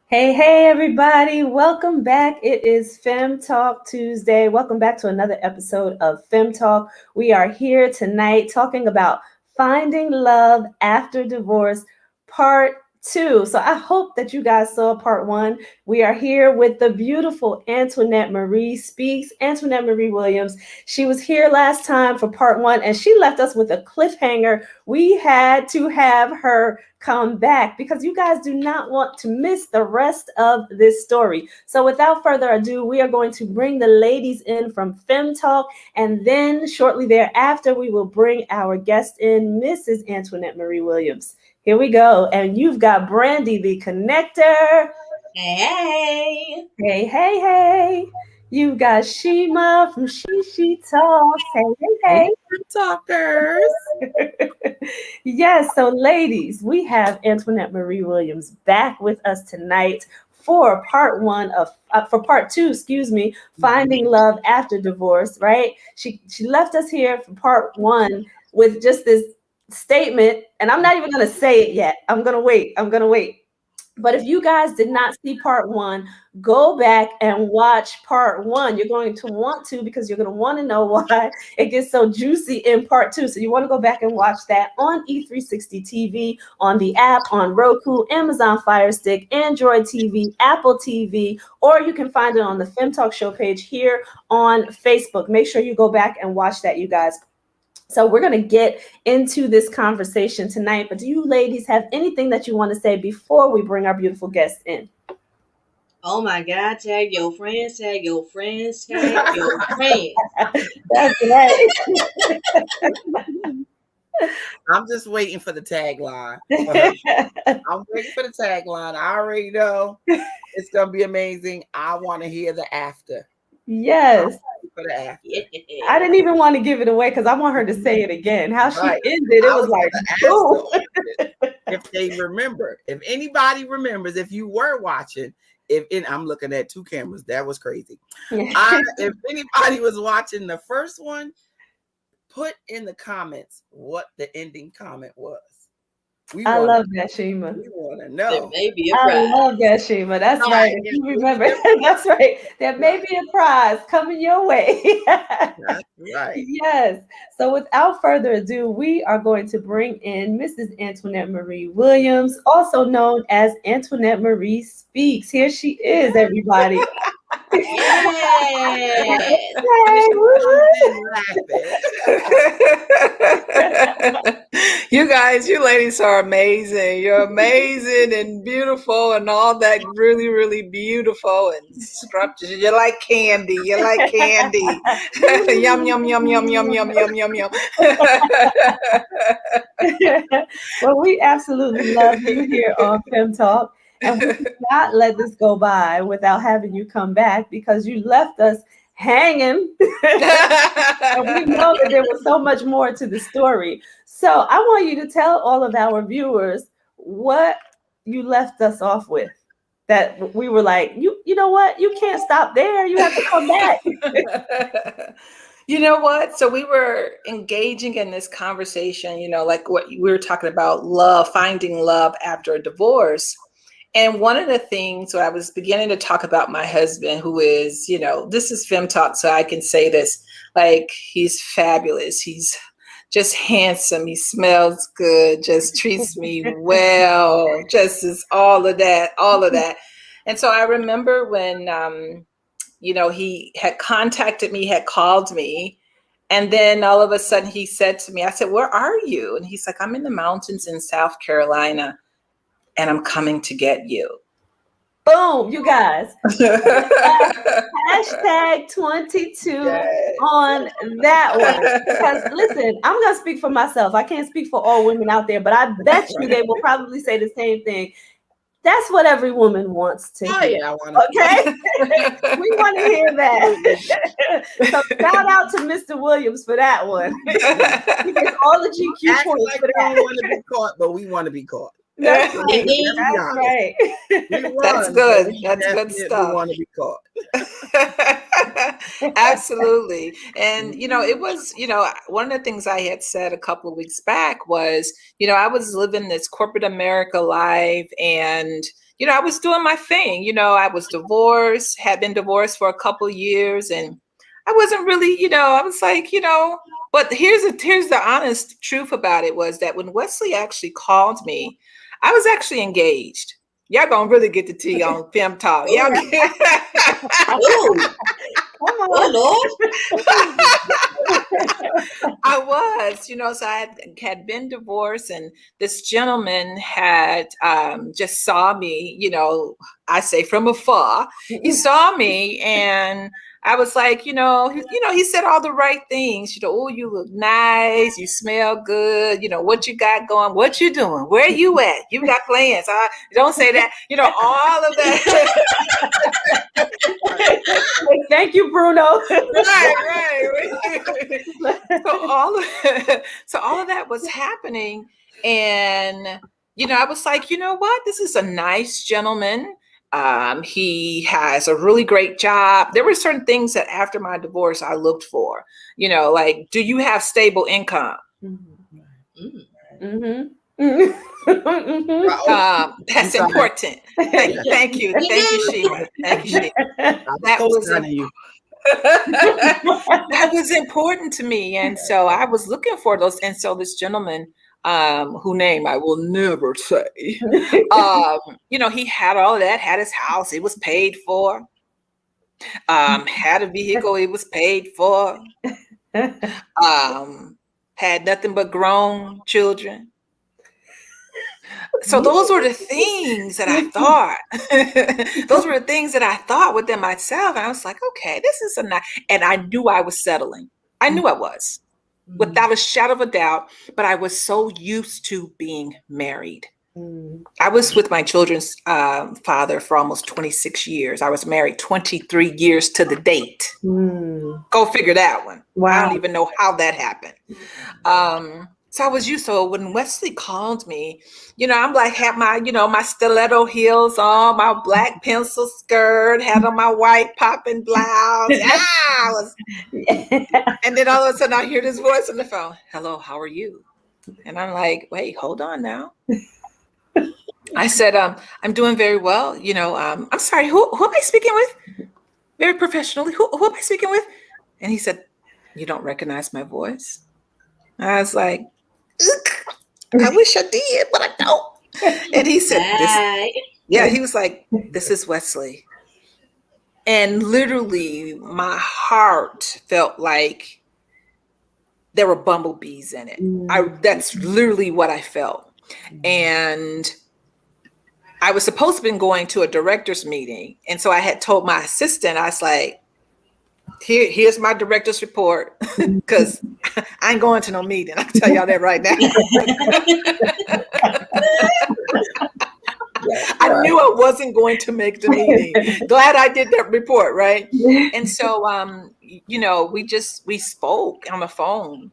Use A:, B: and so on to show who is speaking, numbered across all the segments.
A: Hey, everybody. Welcome back. It is FEM Talk Tuesday. Welcome back to another episode of FEM Talk. We are here tonight talking about finding love after divorce, part two. So I hope that you guys saw part one. We are here with the beautiful Antoinette Marie Speaks, Antoinette Marie Williams. She was here last time for part one and she left us with a cliffhanger. We had to have her come back because you guys do not want to miss the rest of this story. So without further ado, we are going to bring the ladies in from FEM Talk, and then shortly thereafter, we will bring our guest in, Mrs. Antoinette Marie Williams. Here we go. And you've got Brandy, the connector.
B: Hey.
A: Hey. You've got Shima from She Talks. Hey.
C: Talkers.
A: Yes, so ladies, we have Antoinette Marie Williams back with us tonight for part two, finding love after divorce, right? She left us here for part one with just this statement, and I'm not even going to say it yet. I'm going to wait. But if you guys did not see part one, go back and watch part one. You're going to want to, because you're going to want to know why it gets so juicy in part two. So you want to go back and watch that on E360 TV, on the app, on Roku, Amazon Fire Stick, Android TV, Apple TV, or you can find it on the FEM Talk Show page here on Facebook. Make sure you go back and watch that, you guys. So we're going to get into this conversation tonight, but do you ladies have anything that you want to say before we bring our beautiful guests in?
B: Oh my God, tag your friends, tag your friends, tag your friends.
A: That's right.
C: I'm just waiting for the tagline. I'm waiting for the tagline. I already know it's going to be amazing. I want to hear the after.
A: Yes.
C: For the after.
B: Yeah.
A: I didn't even want to give it away because I want her to say it again. How she ended, it was like, boom.
C: If they remember, if anybody remembers, if you were watching, I'm looking at two cameras, that was crazy. If anybody was watching the first one, put in the comments what the ending comment was.
A: I love that, Shima.
C: We want to know.
B: There may be a prize.
A: I love that, Shima. That's right. If you remember, that's right. There may be a prize coming your way.
C: That's right.
A: Yes. So without further ado, we are going to bring in Mrs. Antoinette Marie Williams, also known as Antoinette Marie Speaks. Here she is, everybody.
D: You guys, you ladies are amazing. You're amazing and beautiful and all that, really, really beautiful and scrumptious. You're like candy. You're like candy. Yum, yum, yum, yum, yum, yum, yum, yum, yum.
A: Well, we absolutely love you here on FEM Talk. And we cannot let this go by without having you come back, because you left us hanging. And we know that there was so much more to the story. So I want you to tell all of our viewers what you left us off with. That we were like, you know what? You can't stop there. You have to come back.
D: You know what? So we were engaging in this conversation, like what we were talking about, love, finding love after a divorce. And one of the things I was beginning to talk about my husband, who is, this is FEM Talk, so I can say this, like, he's fabulous. He's just handsome. He smells good, just treats me well, just is all of that. And so I remember when, he had contacted me, had called me. And then all of a sudden he said to me, I said, "Where are you?" And he's like, "I'm in the mountains in South Carolina, and I'm coming to get you."
A: Boom, you guys. Hashtag 22 on that one. Because listen, I'm going to speak for myself. I can't speak for all women out there, but I bet you they will probably say the same thing. That's what every woman wants to hear. Okay? We want to hear that. So shout out to Mr. Williams for that one. He gets all the GQ points
C: like
A: for that.
C: We want to be caught, but we want to be caught.
A: That's right.
D: That's good. That's good stuff.
C: We want to be caught.
D: Absolutely. And, it was, one of the things I had said a couple of weeks back was, I was living this corporate America life, and, I was doing my thing. I was divorced, had been divorced for a couple years, and I wasn't really, I was like, but here's the honest truth about it was that when Wesley actually called me, I was actually engaged. Y'all gonna really get the tea on FEM Talk. Y'all get
B: Oh,
A: Come on.
B: oh
D: I was, so I had been divorced, and this gentleman had just saw me, I say from afar. He saw me, and I was like, he said all the right things. Oh, you look nice, you smell good. What you got going? What you doing? Where you at? You got plans? Don't say that. All of that.
A: Thank you, Bruno.
D: Right. So all of that was happening, and I was like, you know what? This is a nice gentleman. He has a really great job. There were certain things that after my divorce I looked for. Like, do you have stable income?
A: Mm-hmm.
D: That's important. Thank you, Sheila. Thank you, Sheila. That was important to me, and so I was looking for those. And so this gentleman, whose name I will never say, he had all of that. Had his house; it was paid for. Had a vehicle; it was paid for. Had nothing but grown children. So those were the things that I thought. Those were the things that I thought within myself. And I was like, okay, this is a nice. And I knew I was settling. I knew I was, without a shadow of a doubt. But I was so used to being married. I was with my children's father for almost 26 years. I was married 23 years to the date. Go figure that one. Wow. I don't even know how that happened. So I was used. So when Wesley called me, I'm like, had my, my stiletto heels on, my black pencil skirt, had on my white popping blouse. And then all of a sudden I hear this voice on the phone. Hello, how are you? And I'm like, wait, hold on now. I said, I'm doing very well. I'm sorry, who am I speaking with? Very professionally, who am I speaking with? And he said, you don't recognize my voice? I was like, I wish I did, but I don't. And he said, he was like, this is Wesley. And literally my heart felt like there were bumblebees in it. That's literally what I felt. And I was supposed to have been going to a director's meeting. And so I had told my assistant, I was like, here's my director's report, because I ain't going to no meeting. I can tell y'all that right now. I knew I wasn't going to make the meeting. Glad I did that report, right? And so, we spoke on the phone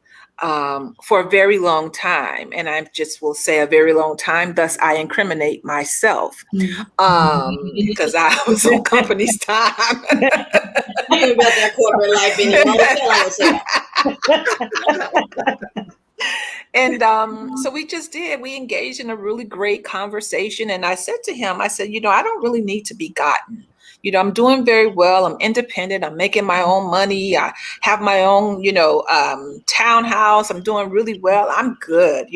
D: for a very long time. And I just will say a very long time. Thus, I incriminate myself because I was on company's time.
B: I ain't about that corporate life anymore.
D: And so we engaged in a really great conversation. And I said to him, I said, I don't really need to be gotten. I'm doing very well. I'm independent. I'm making my own money. I have my own, townhouse. I'm doing really well. I'm good,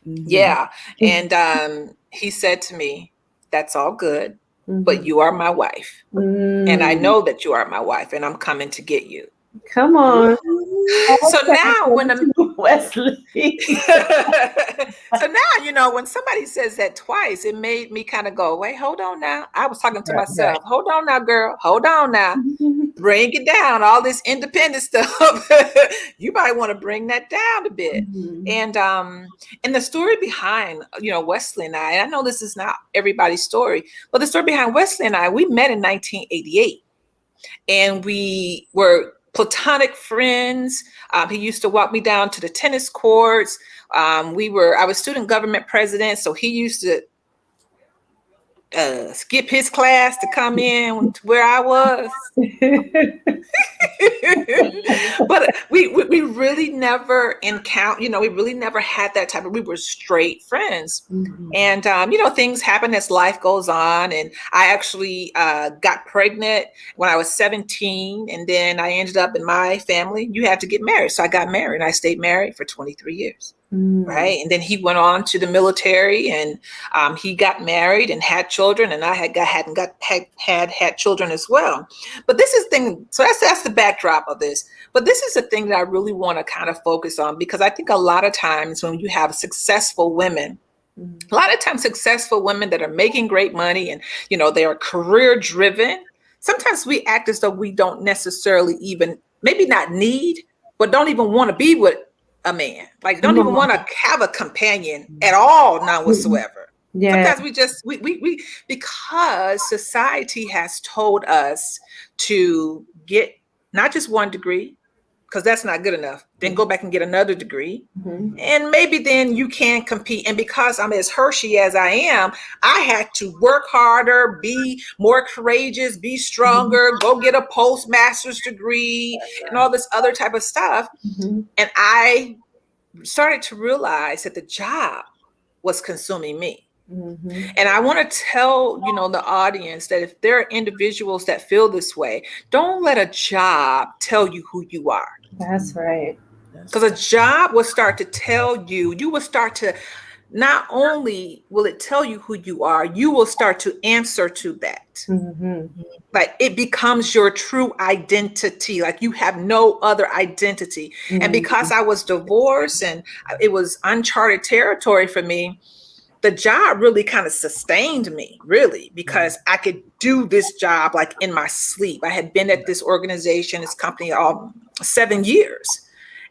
D: Yeah. And he said to me, that's all good, but you are my wife. And I know that you are my wife, and I'm coming to get you.
A: Come on.
D: So now when I'm
A: Wesley.
D: So now, when somebody says that twice, it made me kind of go, wait, hold on now. I was talking to myself. Hold on now, girl. Hold on now. Bring it down. All this independent stuff. You might want to bring that down a bit. And the story behind, Wesley and I know this is not everybody's story, but the story behind Wesley and I, we met in 1988. And we were platonic friends. He used to walk me down to the tennis courts. I was student government president, so he used to skip his class to come in to where I was. But we really never encountered, we really never had that type of, we were straight friends.
A: Mhm.
D: And, things happen as life goes on. And I actually got pregnant when I was 17. And then I ended up in my family. You had to get married. So I got married. I stayed married for 23 years. Right. And then he went on to the military, and he got married and had children. And I had children as well. But this is thing. So that's the backdrop of this. But this is the thing that I really want to kind of focus on, because I think a lot of times when you have successful women, a lot of times successful women that are making great money and, they are career driven, sometimes we act as though we don't necessarily even, maybe not need, but don't even want to be with a man. Like, don't even want to have a companion at all, none whatsoever.
A: Yeah.
D: Sometimes we just, we because society has told us to get not just one degree, because that's not good enough. Then go back and get another degree. And maybe then you can compete. And because I'm as Hershey as I am, I had to work harder, be more courageous, be stronger, go get a postmaster's degree and all this other type of stuff. And I started to realize that the job was consuming me. And I want to tell, the audience that if there are individuals that feel this way, don't let a job tell you who you are.
A: That's right.
D: Because a job will start to tell you, will start to, not only will it tell you who you are, you will start to answer to that. Like, it becomes your true identity. Like, you have no other identity. And because I was divorced and it was uncharted territory for me, the job really kind of sustained me, really, because I could do this job like in my sleep. I had been at this organization, this company, all 7 years.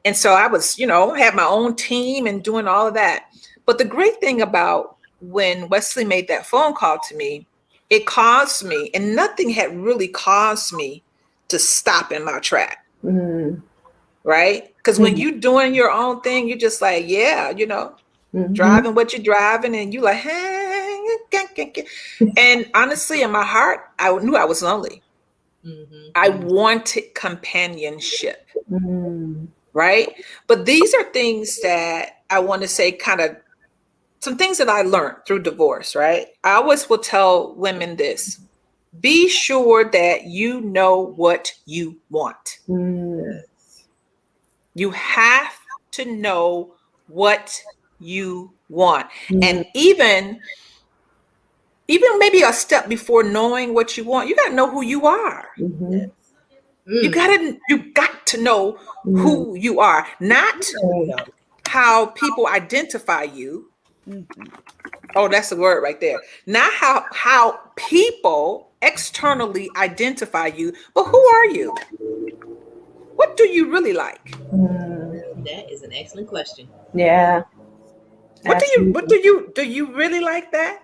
D: And so I was, had my own team and doing all of that. But the great thing about when Wesley made that phone call to me, it caused me, and nothing had really caused me to stop in my track. Right? Because when you're doing your own thing, you're just like, yeah, driving what you're driving, and you like, hey. And honestly, in my heart, I knew I was lonely. I wanted companionship. Right? But these are things that I want to say, kind of some things that I learned through divorce, right? I always will tell women this: be sure that you know what you want. You have to know what you want. And even maybe a step before knowing what you want, you got to know who you are. You got to know who you are, not how people identify you. Oh, that's the word right there. Not how people externally identify you, but who are you? What do you really like?
B: That is an excellent question.
A: Yeah.
D: What do you really like that?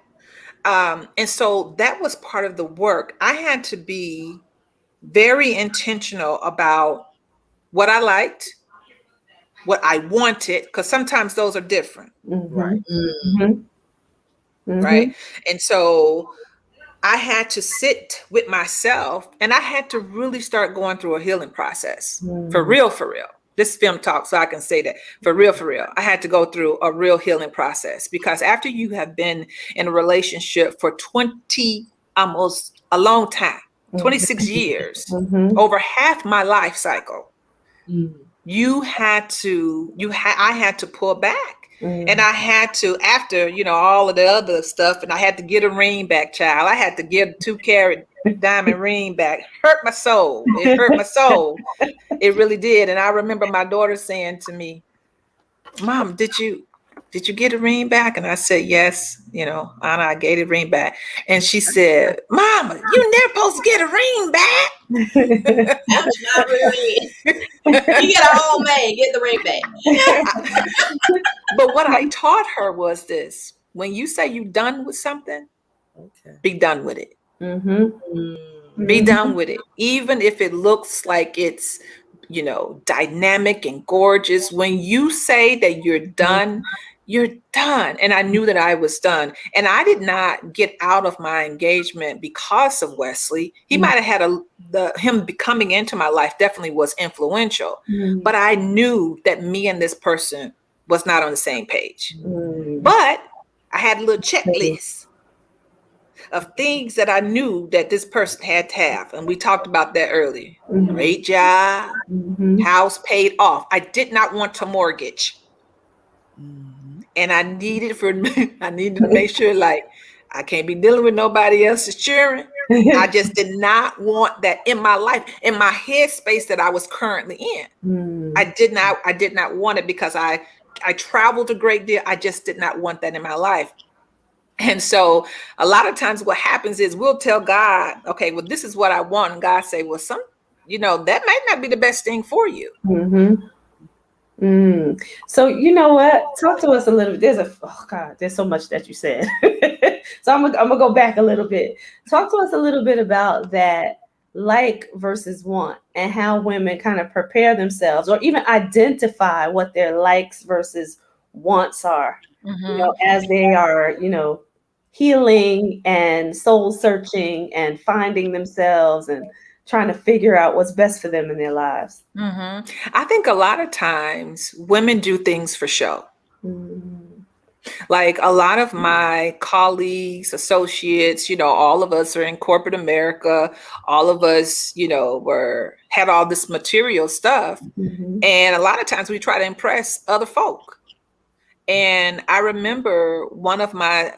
D: And so that was part of the work. I had to be very intentional about what I liked, what I wanted, because sometimes those are different.
C: Right.
D: Right. And so I had to sit with myself, and I had to really start going through a healing process. For real, for real. This FEM Talk, so I can say that for real, for real. I had to go through a real healing process, because after you have been in a relationship for 20, almost a long time, 26 years, over half my life cycle, I had to pull back. And I had to, after, all of the other stuff, and I had to get a ring back, child. I had to get a 2-carat diamond ring back. Hurt my soul. It hurt my soul. It really did. And I remember my daughter saying to me, Mom, did you get a ring back? And I said, yes, Anna, I gave the ring back. And she said, Mama, you never supposed to get a ring back.
B: That's not really. You get a whole man, get the ring back.
D: But what I taught her was this: when you say you're done with something, be done with it. Be done with it. Even if it looks like it's, dynamic and gorgeous. When you say that you're done, you're done. And I knew that I was done. And I did not get out of my engagement because of Wesley. He might have had him coming into my life definitely was influential, but I knew that me and this person was not on the same page. But I had a little checklist of things that I knew that this person had to have. And we talked about that earlier. Great job, house paid off. I did not want to mortgage. And I needed to make sure, like, I can't be dealing with nobody else's children. I just did not want that in my life, in my headspace that I was currently in. I did not want it because I traveled a great deal. I just did not want that in my life. And so a lot of times what happens is we'll tell God, okay, well, this is what I want. And God say, well, that might not be the best thing for you.
A: So you know what? Talk to us a little bit. There's so much that you said. So I'm gonna go back a little bit. Talk to us a little bit about that like versus want and how women kind of prepare themselves or even identify what their likes versus wants are, as they are, healing and soul searching and finding themselves and trying to figure out what's best for them in their lives.
D: I think a lot of times women do things for show. Like a lot of my colleagues, associates, all of us are in corporate America. All of us, had all this material stuff. And a lot of times we try to impress other folk. And I remember one of my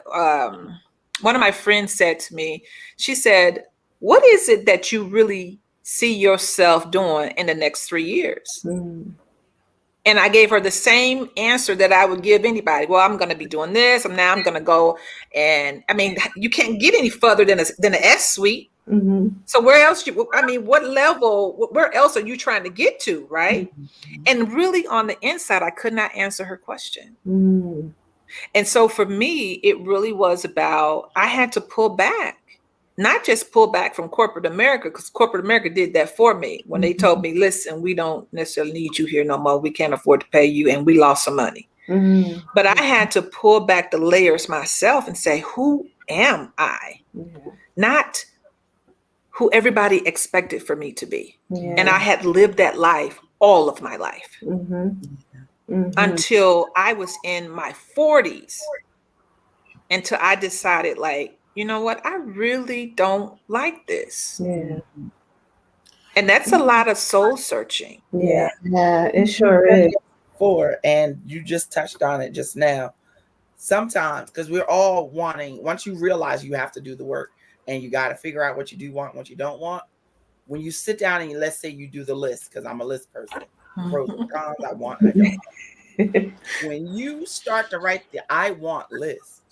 D: friends said to me, she said, what is it that you really see yourself doing in the next 3 years? And I gave her the same answer that I would give anybody. Well, I'm going to be doing this. And now I'm going to go. And I mean, you can't get any further than an S suite. So where else, what level, where else are you trying to get to? Right. And really on the inside, I could not answer her question. And so for me, it really was about, I had to pull back. Not just pull back from corporate America, because corporate America did that for me when they told me, listen, we don't necessarily need you here no more. We can't afford to pay you. And we lost some money. But I had to pull back the layers myself and say, who am I? Not who everybody expected for me to be. And I had lived that life all of my life until I was in my 40s, until I decided, like, you know what? I really don't like this. And that's a lot of soul searching.
A: Yeah, it sure is.
C: And you just touched on it just now. Sometimes, because we're all wanting, once you realize you have to do the work and you got to figure out what you do want, what you don't want. When you sit down and let's say you do the list, because I'm a list person, pros and cons, I want, I don't want. When you start to write the I want list,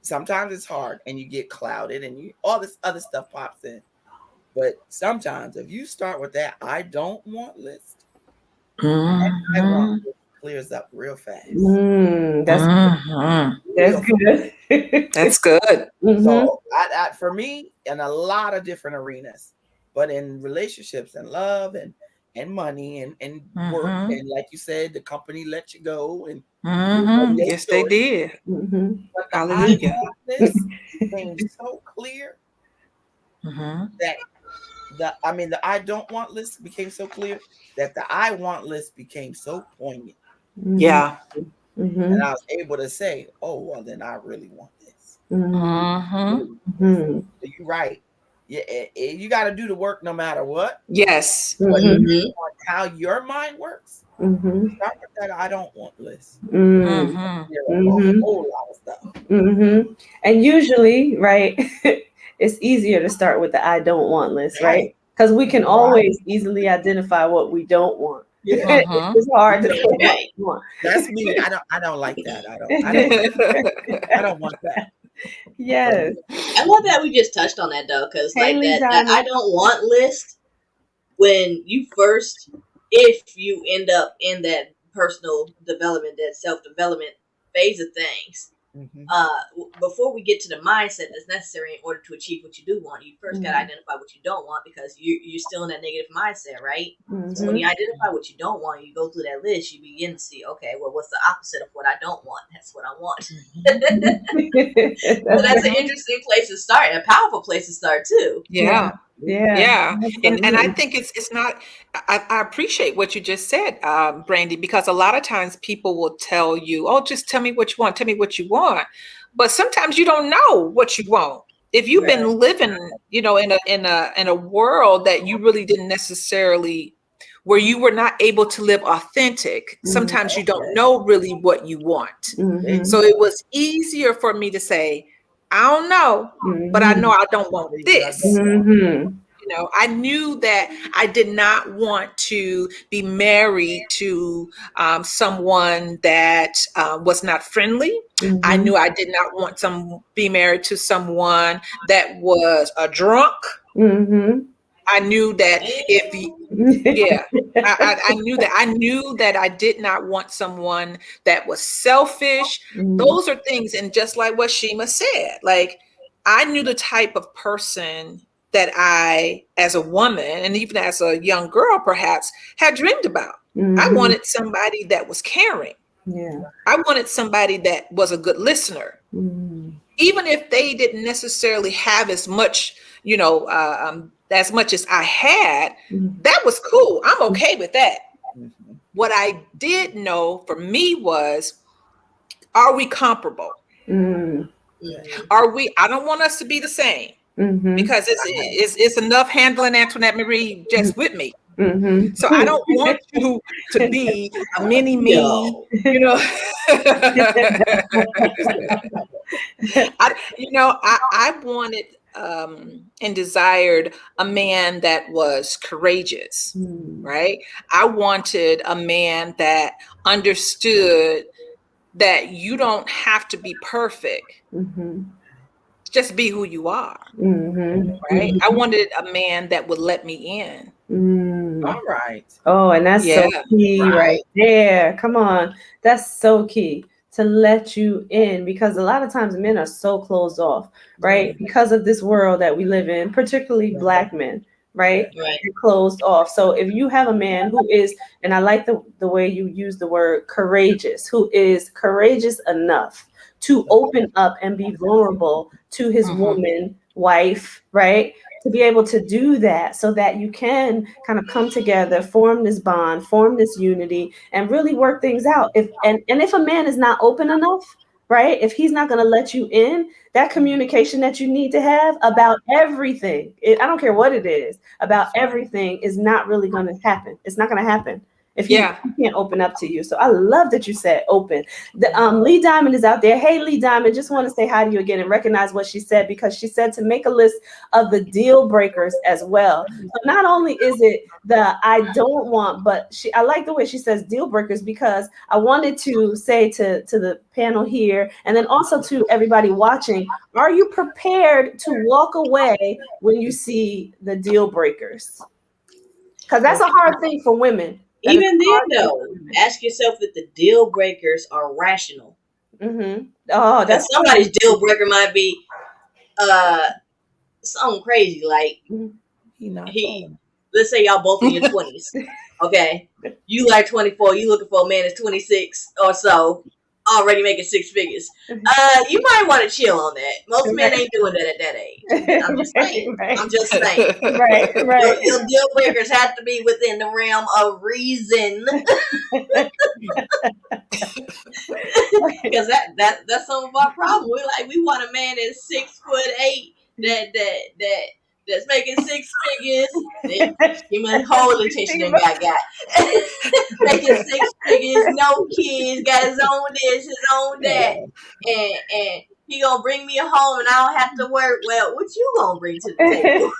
C: sometimes it's hard and you get clouded and all this other stuff pops in. But sometimes if you start with that I don't want list, that I want list clears up real fast.
A: That's good.
D: That's good.
C: So for me, in a lot of different arenas, but in relationships and love and money and work, and like you said, the company let you go and
D: yes, they did.
C: But hallelujah. This became so clear that the I don't want list became so clear that the I want list became so poignant.
D: Yeah.
C: And I was able to say, oh, well, then I really want this. You're right. Yeah, you got to do the work no matter what.
D: Yes.
C: But how your mind works, start with that I don't want list. A whole lot of stuff.
A: And usually, right, it's easier to start with the I don't want list, right? Because we can always easily identify what we don't want. It's hard to say what we want.
C: That's me. I don't like that. I don't want that.
A: Yes.
B: I love that we just touched on that though, because like that I don't want list, when you first, if you end up in that personal development, that self-development phase of things, before we get to the mindset that's necessary in order to achieve what you do want, you first got to identify what you don't want, because you're still in that negative mindset, right? So when you identify what you don't want, you go through that list, you begin to see, okay, well, what's the opposite of what I don't want? That's what I want. So that's an interesting place to start, a powerful place to start too.
D: Yeah.
A: Yeah.
D: And I think it's not, I appreciate what you just said, Brandy, because a lot of times people will tell you, oh, just tell me what you want. Tell me what you want. But sometimes you don't know what you want. If you've been living, in a world that you really didn't necessarily, where you were not able to live authentic, sometimes you don't know really what you want. So it was easier for me to say, I don't know, but I know I don't want this. I knew that I did not want to be married to someone that was not friendly. I knew I did not want be married to someone that was a drunk. I knew that I knew that I did not want someone that was selfish. Those are things, and just like what Shima said, like I knew the type of person that I, as a woman, and even as a young girl, perhaps had dreamed about. I wanted somebody that was caring. I wanted somebody that was a good listener. Even if they didn't necessarily have as much, as much as I had, that was cool. I'm okay with that. What I did know for me was, are we comparable? Are we? I don't want us to be the same, because it's enough handling Antoinette Marie just with me. So I don't want you to be a mini me, I wanted and desired a man that was courageous, right? I wanted a man that understood that you don't have to be perfect. Just be who you are, right? I wanted a man that would let me in.
C: All right.
A: Oh, and that's so key right there. Come on. That's so key, to let you in, because a lot of times men are so closed off, right? Because of this world that we live in, particularly Black men, right? They're closed off. So if you have a man who is, and I like the way you use the word courageous, who is courageous enough to open up and be vulnerable to his woman, wife, right? To be able to do that, so that you can kind of come together, form this bond, form this unity, and really work things out. If a man is not open enough, right? If he's not going to let you in, that communication that you need to have about everything, I don't care what it is, about everything, is not really going to happen. It's not going to happen if he can't open up to you. So I love that you said open. Lee Diamond is out there. Hey, Lee Diamond, just want to say hi to you again and recognize what she said, because she said to make a list of the deal breakers as well. So not only is it the I don't want, but I like the way she says deal breakers, because I wanted to say to the panel here, and then also to everybody watching, are you prepared to walk away when you see the deal breakers? Because that's a hard thing for women.
B: Even then, though, ask yourself if the deal breakers are rational.
A: Oh,
B: that's somebody's deal breaker might be something crazy, like let's say y'all both in your 20s. Okay, you like 24, you looking for a man that's 26 or so, already making six figures. You might want to chill on that. Most men ain't doing that at that age. I'm just saying. I'm just saying.
A: Right.
B: Your deal breakers have to be within the realm of reason. Because that's some of our problem. We want a man that's 6'8", that's making six figures. Human whole attention and got making six figures, no kids, got his own this, his own that, and he gonna bring me home and I don't have to work. Well, what you gonna bring to the table?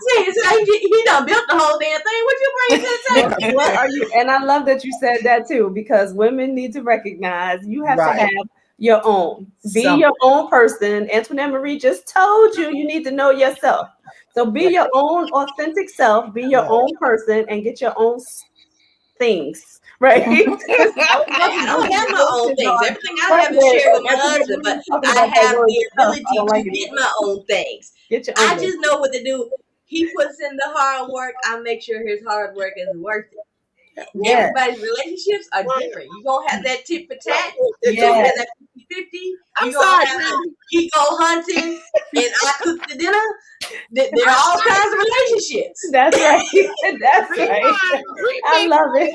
B: See, he done built the whole damn thing. What you bring to the table?
A: What are you? And I love that you said that too, because women need to recognize you have to have your own. Be your own person. Antoinette Marie just told you need to know yourself. So be your own authentic self, be your own person, and get your own things, right?
B: Hey, I don't have my own things. Everything I have is shared with my husband, but I have the ability to get my own things.
A: Get your own
B: I just know what to do. He puts in the hard work. I make sure his hard work is worth it.
A: Yeah.
B: Everybody's relationships are different. You're going to have that tit for tat. You're
A: Yeah.
B: going to have that 50-50. You're going to have he go hunting and I cook the dinner. There are all kinds of relationships.
A: That's right. That's right. I love it.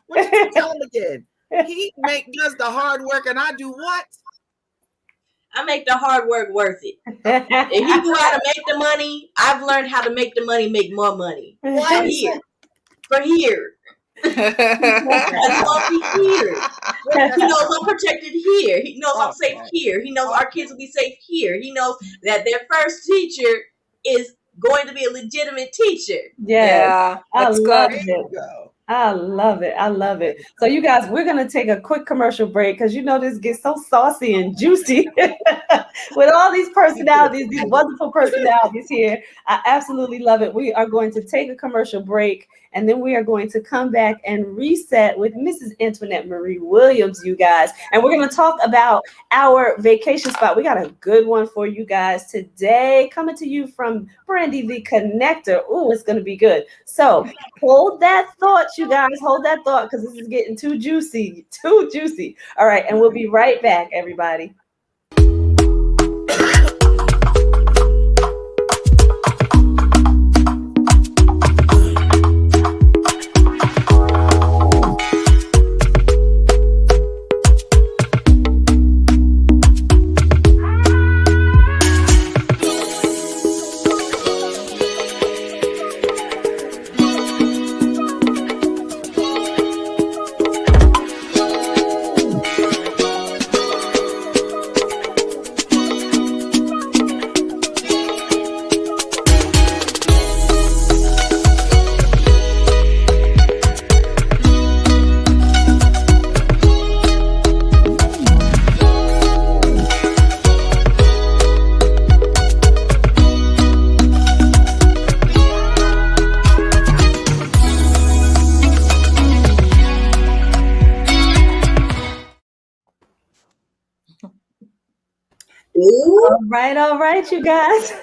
C: What you tell him again? He does the hard work and I do what?
B: I make the hard work worth it. If he go out and make the money, I've learned how to make the money make more money. For here. That's why we here. He knows I'm protected here. He knows I'm safe here. He knows our kids will be safe here. He knows that their first teacher is going to be a legitimate teacher.
A: Yeah, I love it.
C: Go.
A: I love it. I love it. So you guys, we're going to take a quick commercial break because you know this gets so saucy and juicy with all these personalities, these wonderful personalities here. I absolutely love it. We are going to take a commercial break and then we are going to come back and reset with Mrs. Antoinette Marie Williams, you guys. And we're going to talk about our vacation spot. We got a good one for you guys today, coming to you from Brandy the Connector. Ooh, it's going to be good. So hold that thought, you guys. Hold that thought because this is getting too juicy, too juicy. All right, and we'll be right back, everybody. All right, you guys.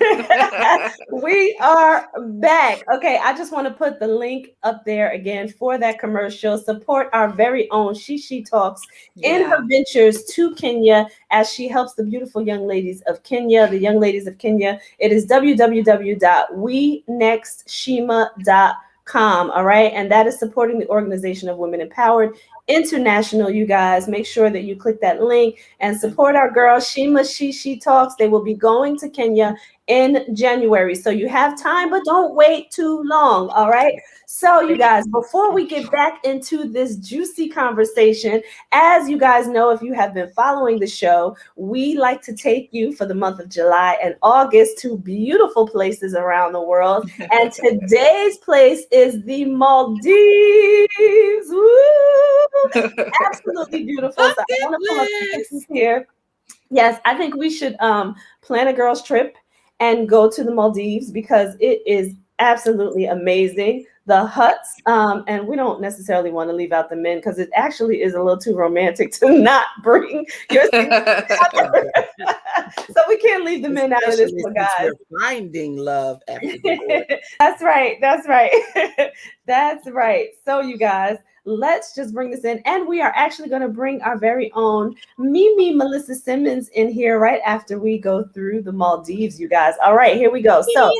A: We are back. Okay, I just want to put the link up there again for that commercial. Support our very own She Talks in her ventures to Kenya as she helps the beautiful young ladies of Kenya, the young ladies of Kenya. It is www.wenextshima.com. All right, and that is supporting the Organization of Women Empowered International. You guys, make sure that you click that link and support our girl Shima She Talks. They will be going to Kenya in January, so you have time, but don't wait too long. All right, so you guys, before we get back into this juicy conversation, as you guys know, if you have been following the show, we like to take you for the month of July and August to beautiful places around the world, and today's place is the Maldives. Woo! Absolutely beautiful. So I want to pull up the pictures here. Yes, I think we should plan a girls' trip and go to the Maldives because it is absolutely amazing. The huts, and we don't necessarily want to leave out the men because it actually is a little too romantic to not bring your so we can't leave the men out of this one, guys.
C: Finding love after divorce.
A: That's right. That's right. That's right. So you guys, let's just bring this in. And we are actually going to bring our very own Mimi Melissa Simmons in here right after we go through the Maldives, you guys. All right, here we go. So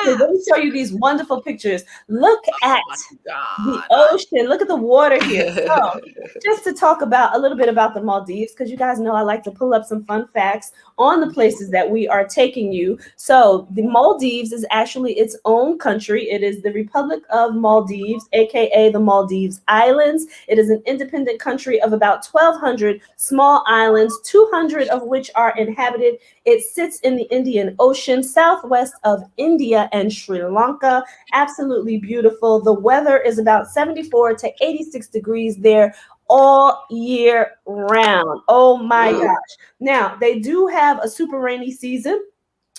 A: let me show you these wonderful pictures. Look at the ocean. Look at the water here. So just to talk about a little bit about the Maldives, because you guys know I like to pull up some fun facts on the places that we are taking you. So the Maldives is actually its own country. It is the Republic of Maldives, aka the Maldives Islands. It is an independent country of about 1,200 small islands, 200 of which are inhabited. It sits in the Indian Ocean, southwest of India and Sri Lanka. Absolutely beautiful. The weather is about 74 to 86 degrees there all year round. Oh my gosh. Now, they do have a super rainy season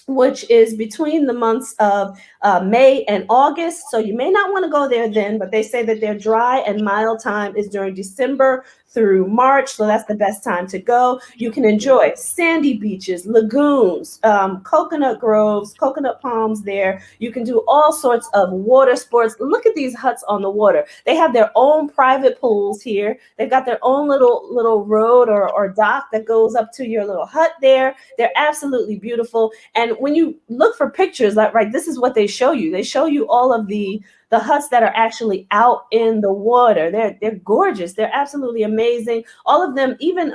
A: which is between the months of May and August. So you may not want to go there then, but they say that their dry and mild time is during December through March. So that's the best time to go. You can enjoy sandy beaches, lagoons, coconut groves, coconut palms there. You can do all sorts of water sports. Look at these huts on the water. They have their own private pools here. They've got their own little road or dock that goes up to your little hut there. They're absolutely beautiful. And when you look for pictures, like right, this is what they show you. They show you all of the huts that are actually out in the water. They're gorgeous. They're absolutely amazing. All of them, even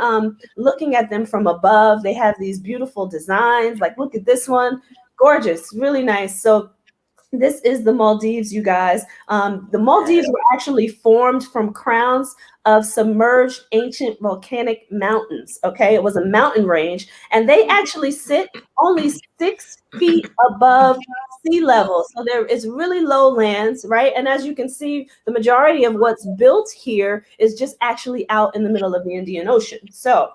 A: looking at them from above, they have these beautiful designs. Like look at this one, gorgeous, really nice. So this is the Maldives, you guys. The Maldives were actually formed from crowns of submerged ancient volcanic mountains. Okay, it was a mountain range, and they actually sit only 6 feet above sea level. So there is really low lands, right? And as you can see, the majority of what's built here is just actually out in the middle of the Indian Ocean. So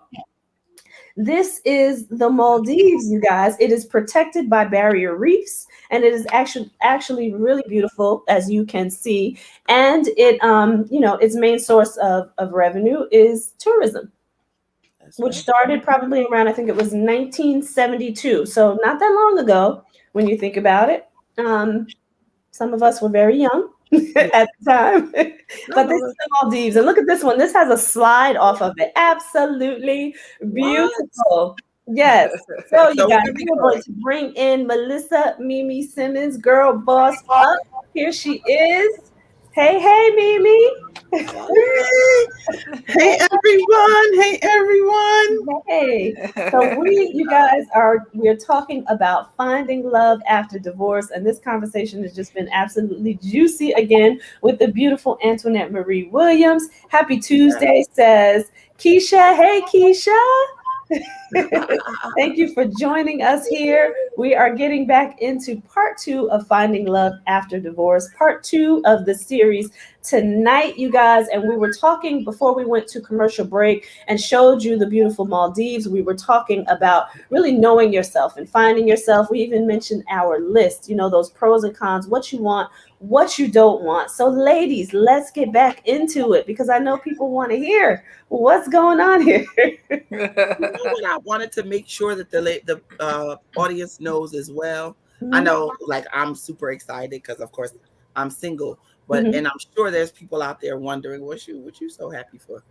A: this is the Maldives, you guys. It is protected by barrier reefs, and it is actually really beautiful, as you can see. And it, its main source of revenue is tourism, which started probably around, I think it was 1972. So not that long ago, when you think about it. Some of us were very young at the time. But this is the Maldives. And look at this one. This has a slide off of it. Absolutely beautiful. Yes. So you guys, we're going to bring in Melissa Mimi Simmons, girl boss up. Here she is. Hey, Mimi.
E: Hey everyone.
A: Hey. So we're talking about finding love after divorce, and this conversation has just been absolutely juicy again with the beautiful Antoinette Marie Williams. Happy Tuesday, says Keisha. Hey, Keisha. Thank you for joining us here. We are getting back into part 2 of Finding Love After Divorce, part 2 of the series tonight, you guys. And we were talking before we went to commercial break and showed you the beautiful Maldives. We were talking about really knowing yourself and finding yourself. We even mentioned our list, those pros and cons, what you want, what you don't want. So ladies, let's get back into it, because I know people want to hear what's going on here.
C: What I wanted to make sure that the audience knows as well. I know, like, I'm super excited because, of course, I'm single, but and I'm sure there's people out there wondering what you so happy for.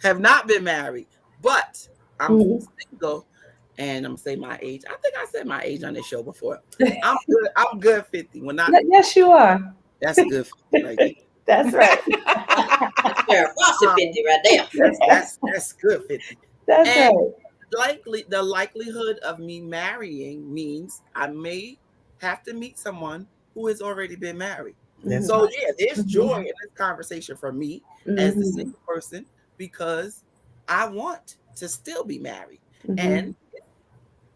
C: Have not been married, but I'm single, and I'm saying my age. I think I said my age on this show before. I'm good. I'm good 50. When not,
A: yes, you are.
C: That's good. Right.
A: That's right.
B: That's 50 right there.
C: That's good 50.
A: That's
C: and
A: right.
C: The likelihood of me marrying means I may have to meet someone who has already been married. So yeah, there's joy in this conversation for me as the single person, because I want to still be married, and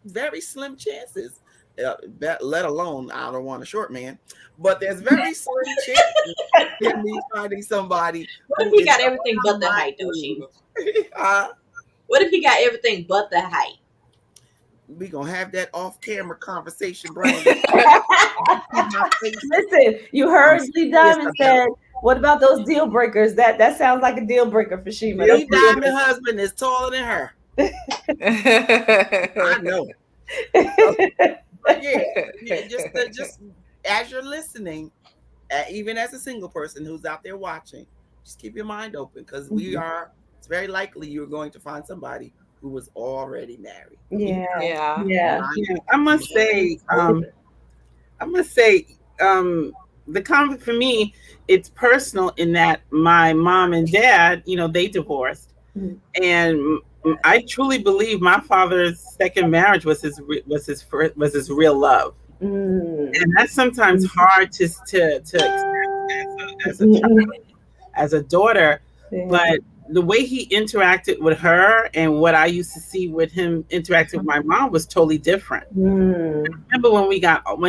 C: very slim chances. Let alone, I don't want a short man, but there's very slim chances in me finding somebody.
B: What if he got everything but the height, though, Sheila? What if he got everything but the height?
C: We gonna have that off-camera conversation, Brandon.
A: Listen, you heard Lee Diamond said, "What about those deal breakers?" That sounds like a deal breaker for Shima.
C: Lee Diamond husband is taller than her. I know. But yeah, just as you're listening, even as a single person who's out there watching, just keep your mind open, because it's very likely you're going to find somebody who was already married.
A: Yeah.
E: I must say, the comment for me, it's personal in that my mom and dad, they divorced, and I truly believe my father's second marriage was his real love, and that's sometimes hard to accept as a child, as a daughter, but the way he interacted with her and what I used to see with him interacting with my mom was totally different. I remember when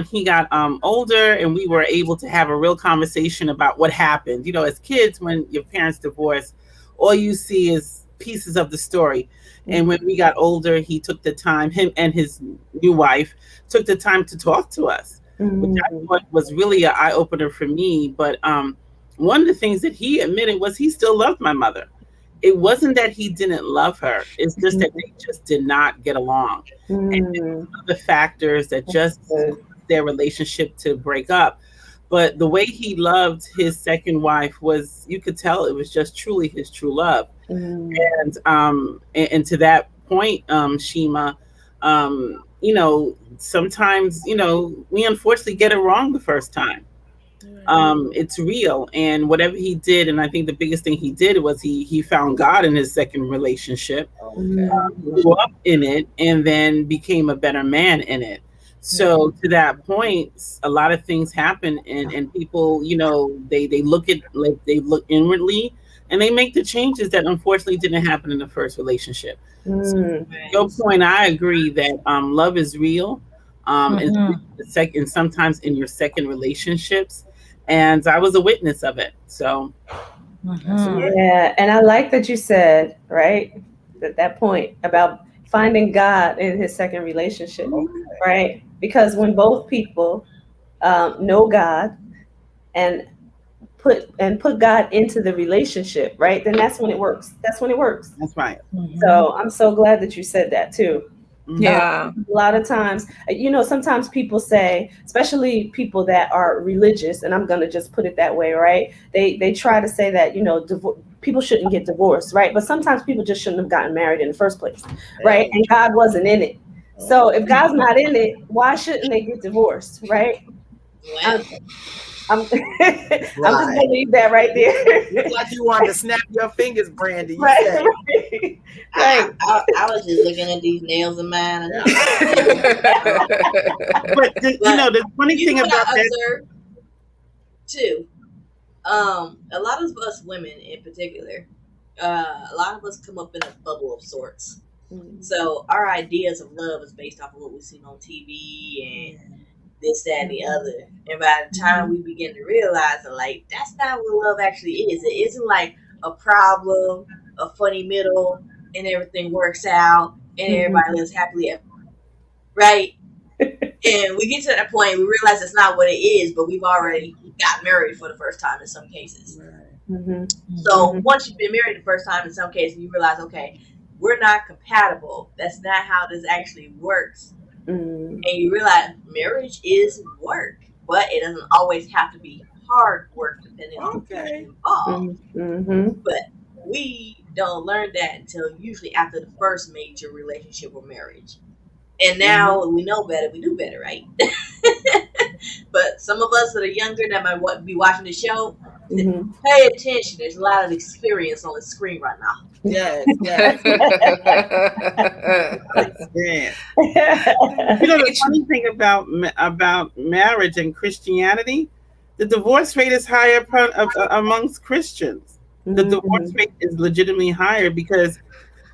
E: he got older, and we were able to have a real conversation about what happened. As kids, when your parents divorce, all you see is pieces of the story. And when we got older, he took the time, him and his new wife took the time to talk to us, which I thought was really an eye opener for me. But one of the things that he admitted was he still loved my mother. It wasn't that he didn't love her. It's just that they just did not get along. And the factors that just their relationship to break up. But the way he loved his second wife was, you could tell it was just truly his true love. And to that point, Shima, you know, sometimes, you know, we unfortunately get it wrong the first time. It's real, and whatever he did, and I think the biggest thing he did was he found God in his second relationship, grew up in it, and then became a better man in it. So to that point, a lot of things happen, and people, you know, they look at, like, they look inwardly, and they make the changes that unfortunately didn't happen in the first relationship. So your point, I agree that love is real, and sometimes in your second relationships, and I was a witness of it. So
A: yeah, and I like that you said, right, that point about finding God in his second relationship, right? Because when both people know God and put God into the relationship, right, then that's when it works. That's when it works.
E: that's right.
A: So I'm so glad that you said that too.
D: Yeah.
A: A lot of times, you know, sometimes people say, especially people that are religious, and I'm going to just put it that way, right? They try to say that, you know, people shouldn't get divorced, right? But sometimes people just shouldn't have gotten married in the first place, right? And God wasn't in it. So if God's not in it, why shouldn't they get divorced, right?
B: Well,
A: I'm just gonna leave that right there.
C: It's like you wanted to snap your fingers, Brandy. You
A: Right,
C: said.
A: right.
B: I was just looking at these nails of mine.
E: But you know, the funny thing about that,
B: observe too, a lot of us women in particular, a lot of us come up in a bubble of sorts. So our ideas of love is based off of what we've seen on TV and this, that, and the other. And by the time we begin to realize that, like, that's not what love actually is. It isn't like a problem, a funny middle, and everything works out, and everybody lives happily ever, right? And we get to that point, we realize it's not what it is, but we've already got married for the first time in some cases. So once you've been married the first time in some cases, you realize, okay, we're not compatible. That's not how this actually works. And you realize marriage is work, but it doesn't always have to be hard work depending on who's involved. But we don't learn that until usually after the first major relationship or marriage. And now we know better, we do better, right? But some of us that are younger that might be watching the show, pay attention. There's a lot of experience on the screen right now.
C: Yes.
E: yeah. You know, the funny thing about marriage and Christianity, the divorce rate is higher amongst Christians. The divorce rate is legitimately higher because,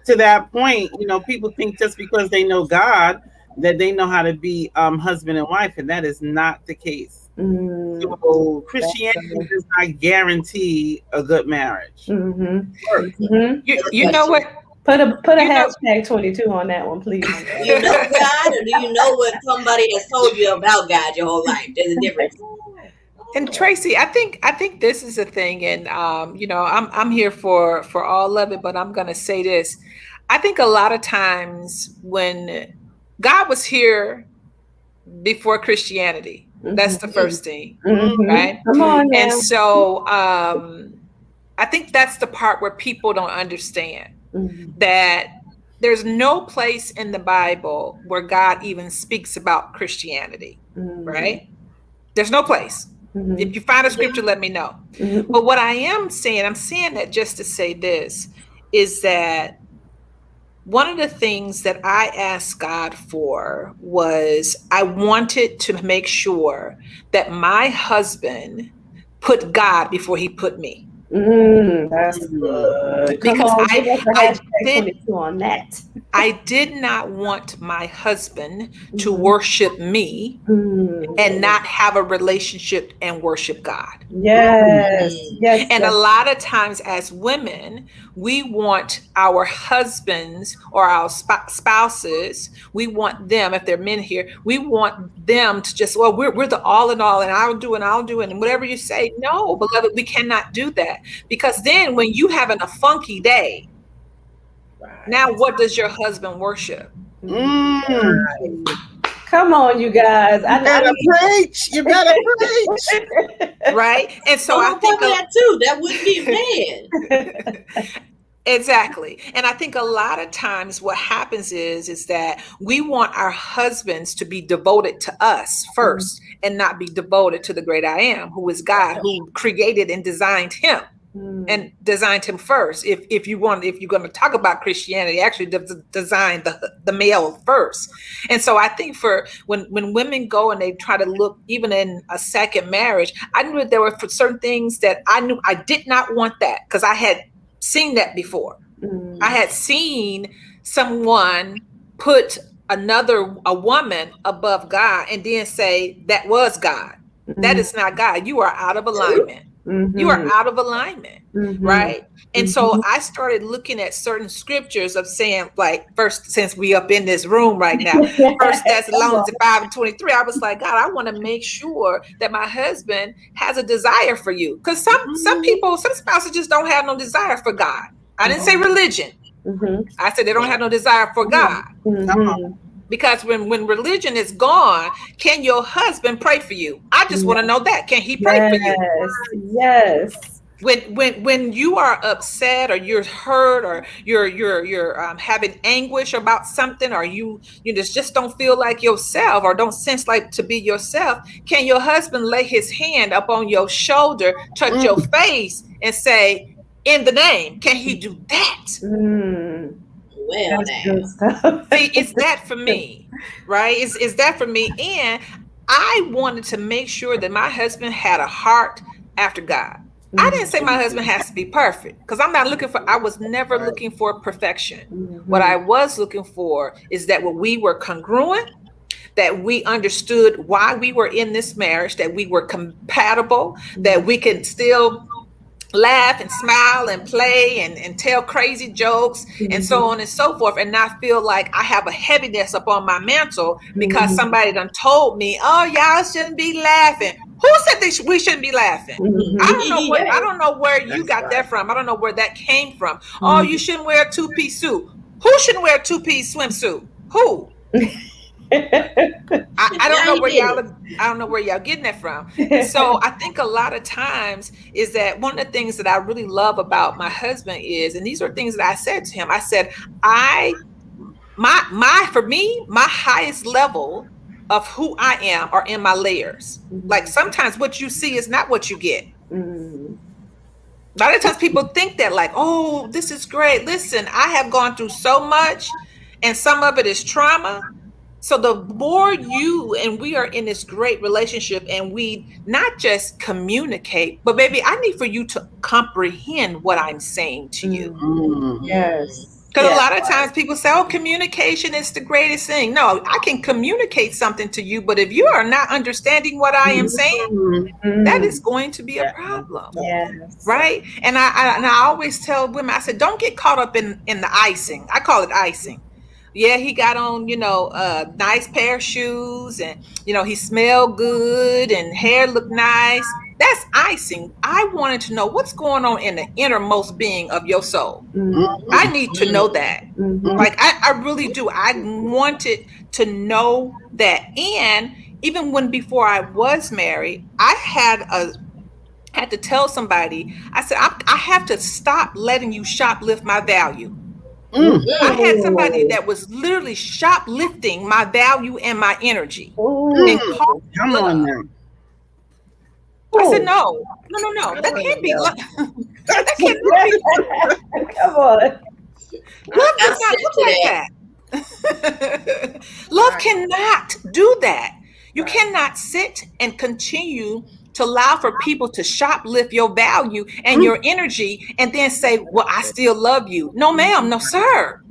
E: to that point, you know, people think just because they know God that they know how to be husband and wife, and that is not the case. So Christianity does not guarantee a good marriage.
D: You know what?
A: Put a hashtag 22 on that one, please.
B: Do you know God, or do you know what somebody has told you about God your whole life? There's a difference.
D: And Tracy, I think this is a thing, and you know, I'm here for all of it, but I'm gonna say this. I think a lot of times when God was here before Christianity, that's the first thing, right?
A: Come on now.
D: And so I think that's the part where people don't understand that there's no place in the Bible where God even speaks about Christianity, right? There's no place. If you find a scripture, let me know. But what I am saying, I'm saying that just to say this, is that one of the things that I asked God for was I wanted to make sure that my husband put God before he put me.
A: That's good.
D: Because I did
A: you on that.
D: I did not want my husband to worship me and not have a relationship and worship God.
A: Yes, yes.
D: And a lot of times as women, we want our husbands or our spouses, we want them, if they're men here, we want them to just, well, we're the all in all, and I'll do and whatever you say. No, beloved, we cannot do that, because then when you having a funky day, now what does your husband worship?
A: Come on, you guys.
C: You better preach.
D: Right? And so I think
B: that too. That wouldn't be a man.
D: Exactly. And I think a lot of times what happens is that we want our husbands to be devoted to us first and not be devoted to the great I am, who is God, who created and designed him. And designed him first. If you're going to talk about Christianity, actually designed the male first. And so I think for when women go and they try to look even in a second marriage, I knew that there were certain things that I knew I did not want that, because I had seen that before. I had seen someone put a woman above God and then say that was God. That is not God. You are out of alignment. You are out of alignment, right? And so I started looking at certain scriptures of saying, like, first, since we up in this room right now, 1 Thessalonians 5:23, I was like, God, I want to make sure that my husband has a desire for you. Because some spouses just don't have no desire for God. I didn't say religion. I said they don't have no desire for God. Because when religion is gone, can your husband pray for you? I just want to know that. Can he pray for you?
A: Yes.
D: When you are upset or you're hurt or you're having anguish about something, or you just don't feel like yourself or don't sense like to be yourself, can your husband lay his hand up on your shoulder, touch your face, and say, "In the name"? Can he do that?
B: Well,
D: see, it's that for me, right? It's that for me. And I wanted to make sure that my husband had a heart after God. I didn't say my husband has to be perfect, because I was never looking for perfection. What I was looking for is that we were congruent, that we understood why we were in this marriage, that we were compatible, that we could still laugh and smile and play and tell crazy jokes and so on and so forth, and not feel like I have a heaviness up on my mantle because somebody done told me, oh, y'all shouldn't be laughing. Who said we shouldn't be laughing? I don't know where you got that from. I don't know where that came from. Oh, you shouldn't wear a two-piece suit. Who shouldn't wear a two-piece swimsuit? Who? I don't know where y'all getting that from. And so I think a lot of times is that one of the things that I really love about my husband is, and these are things that I said to him, I said, for me, my highest level of who I am are in my layers. Like sometimes what you see is not what you get. A lot of times people think that like, oh, this is great. Listen, I have gone through so much, and some of it is trauma. So the more we are in this great relationship, and we not just communicate, but baby, I need for you to comprehend what I'm saying to you.
A: Yes.
D: Because a lot of times people say, oh, communication is the greatest thing. No, I can communicate something to you, but if you are not understanding what I am saying, that is going to be a problem.
A: Yes.
D: Right? And I always tell women, I said, don't get caught up in the icing. I call it icing. Yeah, he got on, a nice pair of shoes, and, he smelled good and hair looked nice. That's icing. I wanted to know what's going on in the innermost being of your soul. I need to know that. Like, I really do. I wanted to know that. And even before I was married, I had to tell somebody, I said, I have to stop letting you shoplift my value. I had somebody that was literally shoplifting my value and my energy. And
C: come on now.
D: I said, no. That can't be love. That can't be.
A: Come on.
D: Love does not look like that. Love cannot do that. You cannot sit and continue to allow for people to shoplift your value and your energy and then say, well, I still love you. No, ma'am. No, sir.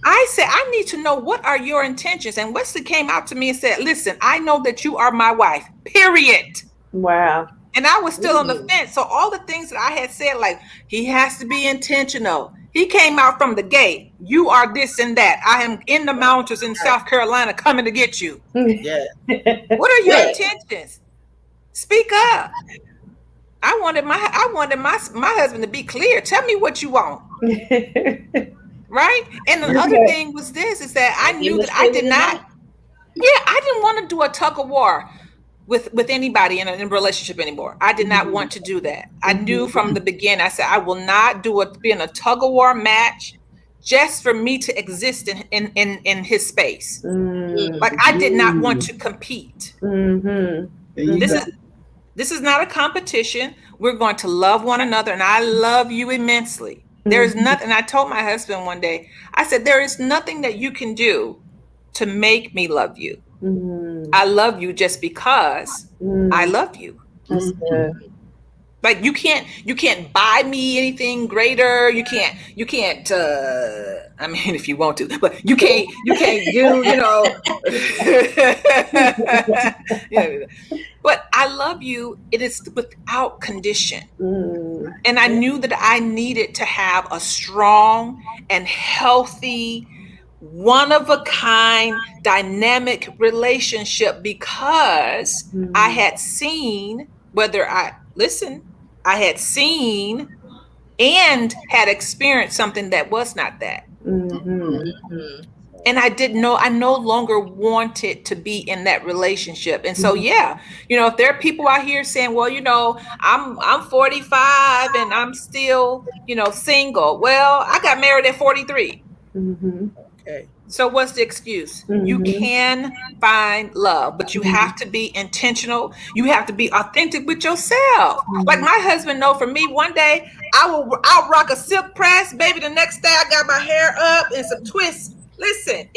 D: I said, I need to know, what are your intentions? And Wesley came out to me and said, listen, I know that you are my wife, period.
A: Wow.
D: And I was still on the fence. So all the things that I had said, like, he has to be intentional. He came out from the gate. You are this and that. I am in the mountains in South Carolina coming to get you.
C: Yeah.
D: What are your intentions? Speak up. I wanted my husband to be clear. Tell me what you want. Right? And the other thing was this, is that I knew that I did not, I didn't want to do a tug of war with anybody in a relationship anymore. I did not want to do that. I knew from the beginning, I said, I will not be in a tug of war match just for me to exist in his space. Like, I did not want to compete. This is not a competition. We're going to love one another, and I love you immensely. There is nothing. I told my husband one day, I said, there is nothing that you can do to make me love you. I love you just because I love you.
A: That's good.
D: Like, you can't buy me anything greater. You can't I mean, if you want to, but you can't do, but I love you. It is without condition. And I knew that I needed to have a strong and healthy, one of a kind, dynamic relationship, because I had seen I had seen and had experienced something that was not that. And I no longer wanted to be in that relationship. And so, if there are people out here saying, well, I'm 45 and I'm still, single. Well, I got married at 43.
C: Okay.
D: So what's the excuse? You can find love, but you have to be intentional. You have to be authentic with yourself. Like my husband know, for me, one day I'll rock a silk press, baby. The next day I got my hair up and some twists. Listen,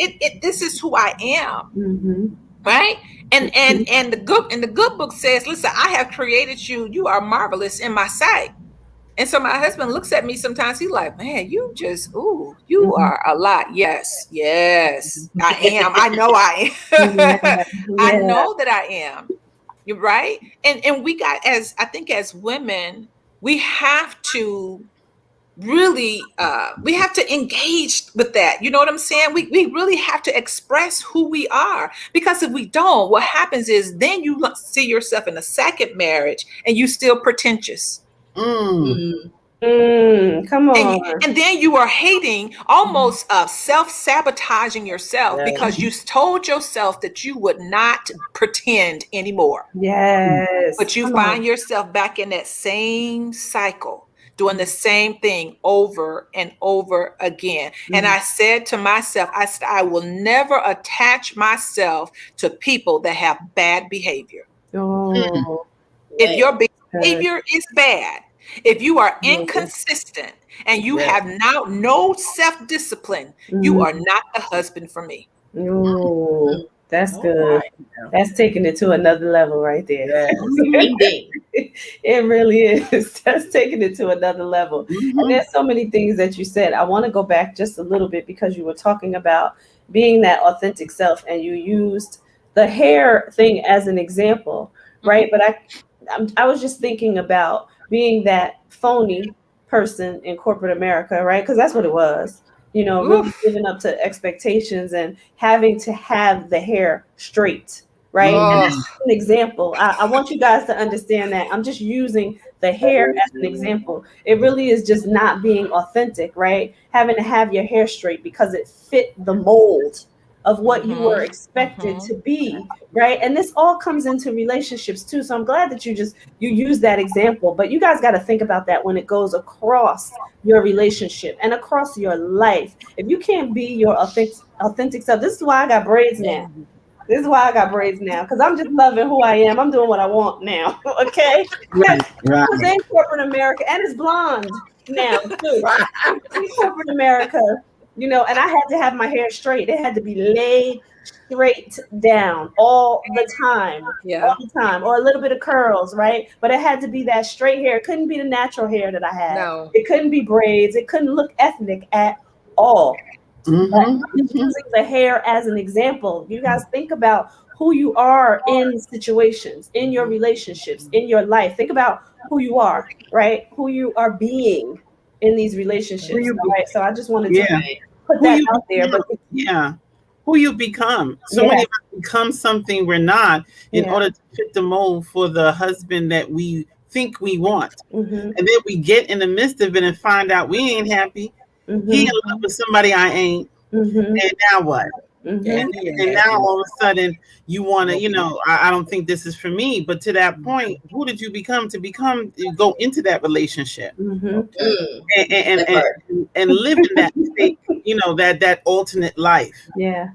D: this is who I am. Right? And the good book says, listen, I have created you. You are marvelous in my sight. And so my husband looks at me sometimes. He's like, man, you are a lot. Yes, I am. I know I am. I know that I am. You're right. And we got, as women, we have to really, we have to engage with that. You know what I'm saying? We really have to express who we are, because if we don't, what happens is then you see yourself in a second marriage and you still pretentious.
A: Come on.
D: And then you are hating, almost self-sabotaging yourself because you told yourself that you would not pretend anymore.
A: Yes.
D: But you find yourself back in that same cycle, doing the same thing over and over again. And I said to myself, I will never attach myself to people that have bad behavior. If your behavior is bad, if you are inconsistent and you have now no self-discipline, you are not the husband for me.
A: That's good. That's taking it to another level right there. It really is. That's taking it to another level. And there's so many things that you said. I want to go back just a little bit, because you were talking about being that authentic self, and you used the hair thing as an example, right? But I was just thinking about being that phony person in corporate America, right? Because that's what it was. Really living up to expectations and having to have the hair straight, right? And that's an example. I want you guys to understand that. I'm just using the hair as an example. It really is just not being authentic, right? Having to have your hair straight because it fit the mold of what you were expected to be, right? And this all comes into relationships too. So I'm glad that you use that example. But you guys got to think about that when it goes across your relationship and across your life. If you can't be your authentic self, this is why I got braids now. Because I'm just loving who I am. I'm doing what I want now. Okay?
C: Right.
A: I was in corporate America, and it's blonde now too. In corporate America, you know, and I had to have my hair straight. It had to be laid straight down all the time.
D: Yeah.
A: All the time, or a little bit of curls, right? But it had to be that straight hair. It couldn't be the natural hair that I had.
D: No.
A: It couldn't be braids. It couldn't look ethnic at all.
C: Mhm,
A: But I'm just
C: mhm.
A: using the hair as an example. You guys think about who you are in situations, in your relationships, in your life. Think about who you are, right? Who you are being in these
C: Who
A: relationships,
C: you
A: all right? So I just wanted to
C: Yeah.
A: put
C: Who
A: that
C: you
A: out there. But
C: become. Yeah. Who you become. So
A: yeah,
C: many of us become something we're not in
A: yeah.
C: order to fit the mold for the husband that we think we want.
A: Mm-hmm,
C: And then we get in the midst of it and find out we ain't happy. He in
A: mm-hmm,
C: love with somebody I ain't.
A: mm-hmm,
C: And now what?
A: mm-hmm.
C: And,
E: He ain't
C: and now
E: happy.
C: all of a sudden you want to, I don't think this is for me. But to that point, who did you become to go into that relationship
A: Mm-hmm.
C: and and,
B: That
C: and,
B: part.
C: and live in that state, that alternate life?
A: Yeah.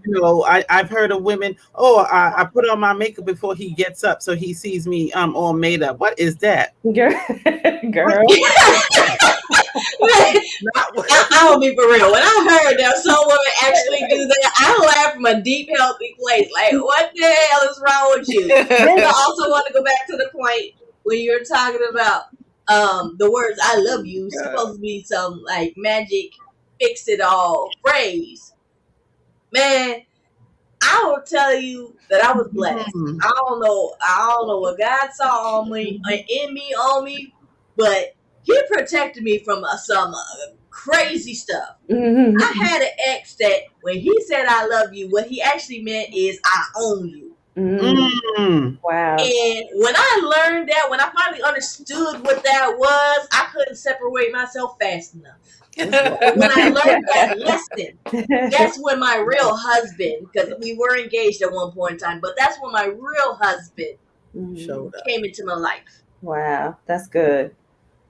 C: I've heard of women, I put on my makeup before he gets up so he sees me all made up. What is that?
A: Girl.
C: What
A: Girl.
C: Not what
B: I'll be for real. When I heard that some women actually do that, I laughed from a deep, healthy place. Like, what the hell is wrong with you? But I also want to go back to the point when you're talking about the words "I love you" supposed to be some like magic, fix it all phrase. Man, I will tell you that I was blessed.
C: Mhm.
B: I don't know what God saw on me, on me, but He protected me from some crazy stuff.
A: Mm-hmm.
B: I had an ex that when he said "I love you," what he actually meant is "I own you."
C: Mm.
A: Wow.
B: And when I learned that, when I finally understood what that was, I couldn't separate myself fast enough. But when I learned that lesson, that's when my real husband, because we were engaged at one point in time, but that's when my real husband
C: Showed up.
B: came into my life.
A: Wow, that's good.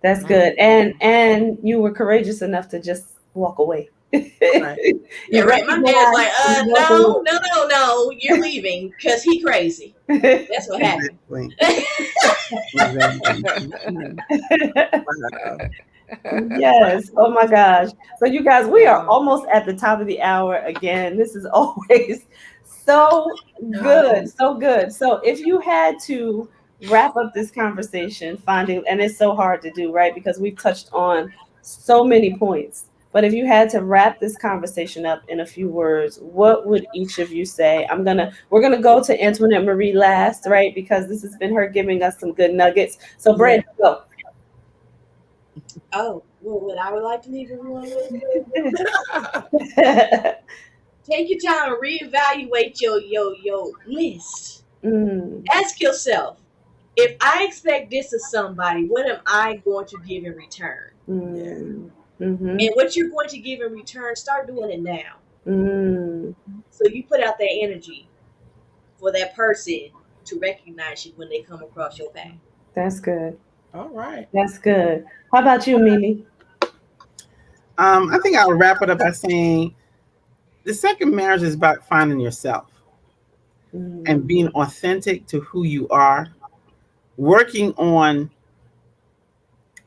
A: That's good. And you were courageous enough to just walk away.
C: Right.
B: Yeah,
A: You
B: right. My dad's like,
A: recognized and walk
B: no, you're leaving because he crazy.
A: away.
B: That's what happened.
C: Exactly. Wow.
A: Yes. Oh my gosh. So you guys, we are almost at the top of the hour again. This is always so good. So good. So if you had to wrap up this conversation, and it's so hard to do, right? Because we've touched on so many points. But if you had to wrap this conversation up in a few words, what would each of you say? We're gonna go to Antoinette Marie last, right? Because this has been her giving us some good nuggets. So Brandon, go.
B: Oh, well, what I would like to leave everyone with:
A: Mm.
B: take your time and reevaluate your list. Ask yourself, if I expect this of somebody, what am I going to give in return?
A: Mm.
B: And what you're going to give in return, start doing it now.
A: Mm.
B: So you put out that energy for that person to recognize you when they come across your path.
A: That's good.
C: All right.
A: That's good. How about you, Mimi?
C: I think I'll wrap it up by saying the second marriage is about finding yourself and being authentic to who you are, working on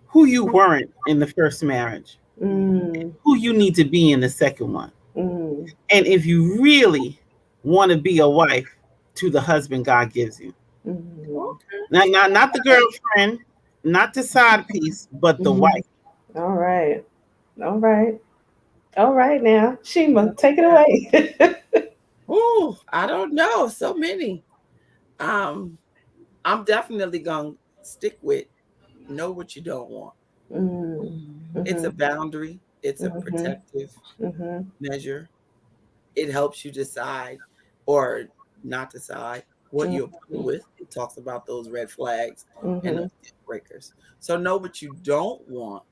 C: who you weren't in the first marriage, who you need to be in the second one. And if you really want to be a wife to the husband God gives you. Not the girlfriend, not the side piece, but the wife.
A: All right. All right. All right now. Shima, take it away.
E: Oh, I don't know. So many. I'm definitely gonna stick with know what you don't want. It's a boundary. It's a protective measure. It helps you decide or not decide what you're cool with. It talks about those red flags and those deal breakers. So know what you don't want,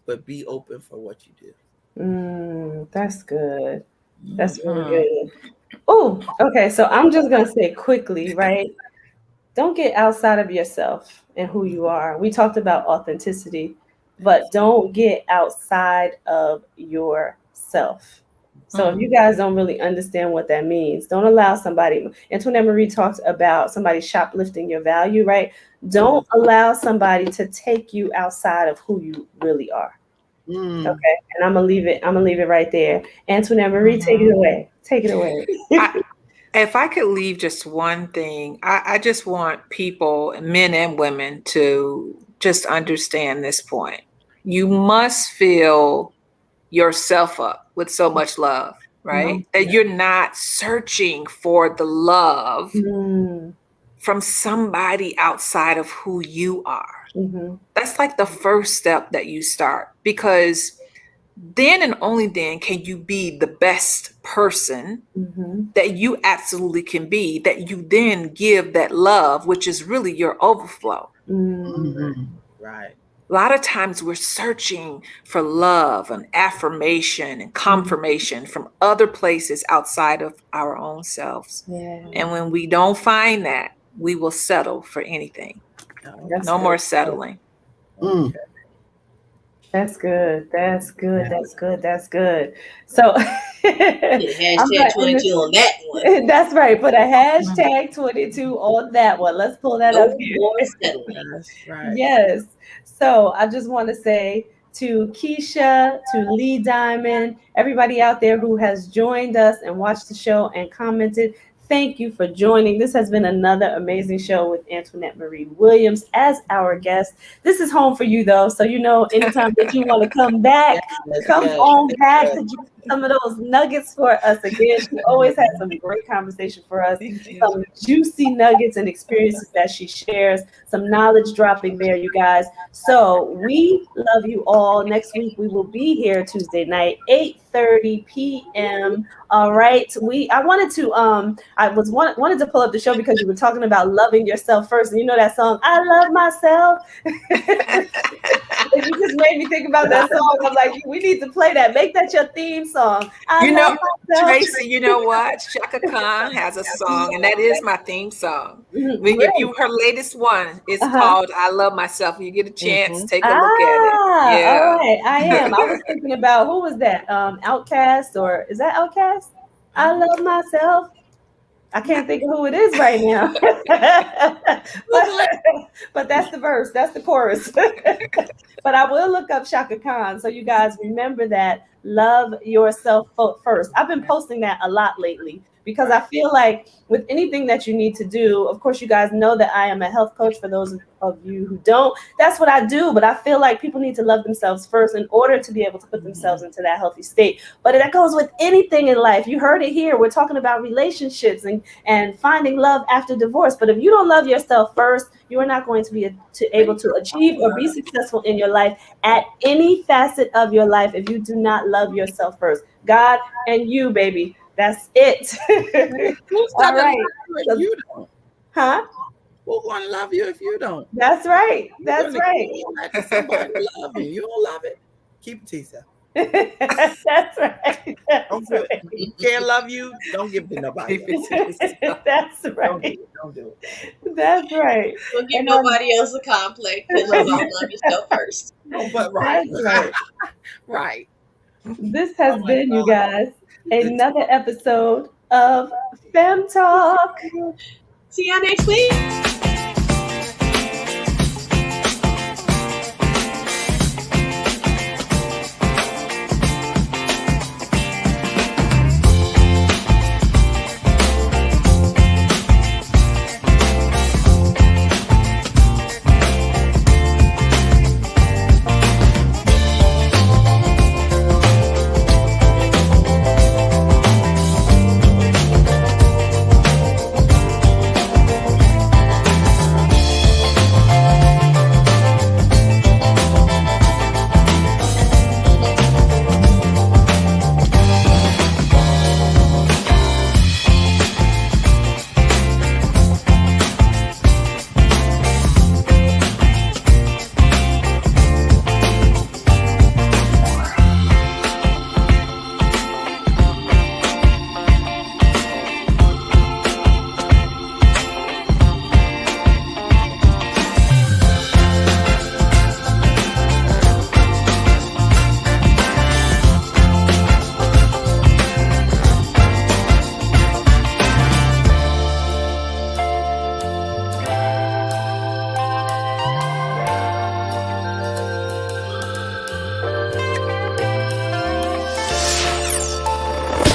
E: but be open for what you do.
A: That's good. That's really good. Oh, okay. So I'm just gonna say quickly, right? Don't get outside of yourself and who you are. We talked about authenticity, but don't get outside of yourself. So if you guys don't really understand what that means, don't allow somebody. Antoinette Marie talks about somebody shoplifting your value, right? Don't allow somebody to take you outside of who you really are. Okay, and I'm gonna leave it right there. Antoinette Marie, take it away. Take it away.
D: If I could leave just one thing, I just want people, men and women, to just understand this point. You must fill yourself up with so much love, right? That you're not searching for the love from somebody outside of who you are. That's like the first step that you start, because then and only then can you be the best person that you absolutely can be, that you then give that love, which is really your overflow.
C: Right.
D: A lot of times we're searching for love and affirmation and confirmation from other places outside of our own selves. And when we don't find that, we will settle for anything. No more settling.
A: That's good. That's good. That's good. That's good. So
B: hashtag 22 on that one.
A: That's right. Put a hashtag 22 on that one. Let's pull that up here.
B: More settling.
C: That's right.
A: Yes. So I just want to say to Keisha, to Lee Diamond, everybody out there who has joined us and watched the show and commented, thank you for joining. This has been another amazing show with Antoinette Marie Williams as our guest. This is home for you, though. So, anytime that you want to come back, come on back to get some of those nuggets for us again. She always has some great conversation for us, some juicy nuggets and experiences that she shares, some knowledge dropping there, you guys. So we love you all. Next week, we will be here Tuesday night, 8:30 p.m. All right. I wanted to pull up the show because you were talking about loving yourself first. And you know that song, I Love Myself. You just made me think about that song. I'm like, we need to play that. Make that your theme song. I love myself.
D: Tracy, you know what? Shaka Khan has a song, and that is my theme song. Her latest one is called I Love Myself. You get a chance, take a look at it. Yeah.
A: All right. I am. I was thinking about, who was that? Outkast, or is that Outkast? I love myself. I can't think of who it is right now. but that's the verse. That's the chorus. But I will look up Shaka Khan. So you guys remember that. Love yourself first. I've been posting that a lot lately because I feel like with anything that you need to do, of course, you guys know that I am a health coach. For those of you who don't, that's what I do. But I feel like people need to love themselves first in order to be able to put themselves into that healthy state. But that goes with anything in life. You heard it here. We're talking about relationships and finding love after divorce. But if you don't love yourself first, you are not going to be able to achieve or be successful in your life at any facet of your life if you do not love yourself first. God and you, baby. That's it. All right.
C: If you don't.
A: Huh?
C: Who's going to love you if you don't?
A: That's right. That's right.
C: Somebody love you. You don't love it. Keep it to yourself.
A: That's right.
C: That's right. You can't love you. Don't give it to nobody.
A: That's right.
C: Don't do it.
A: That's right.
B: Don't give nobody else a complex because you don't love yourself first.
C: No, but right.
A: That's right.
C: Right.
A: This has been, you guys, another episode of FEM Talk.
B: See y'all next week.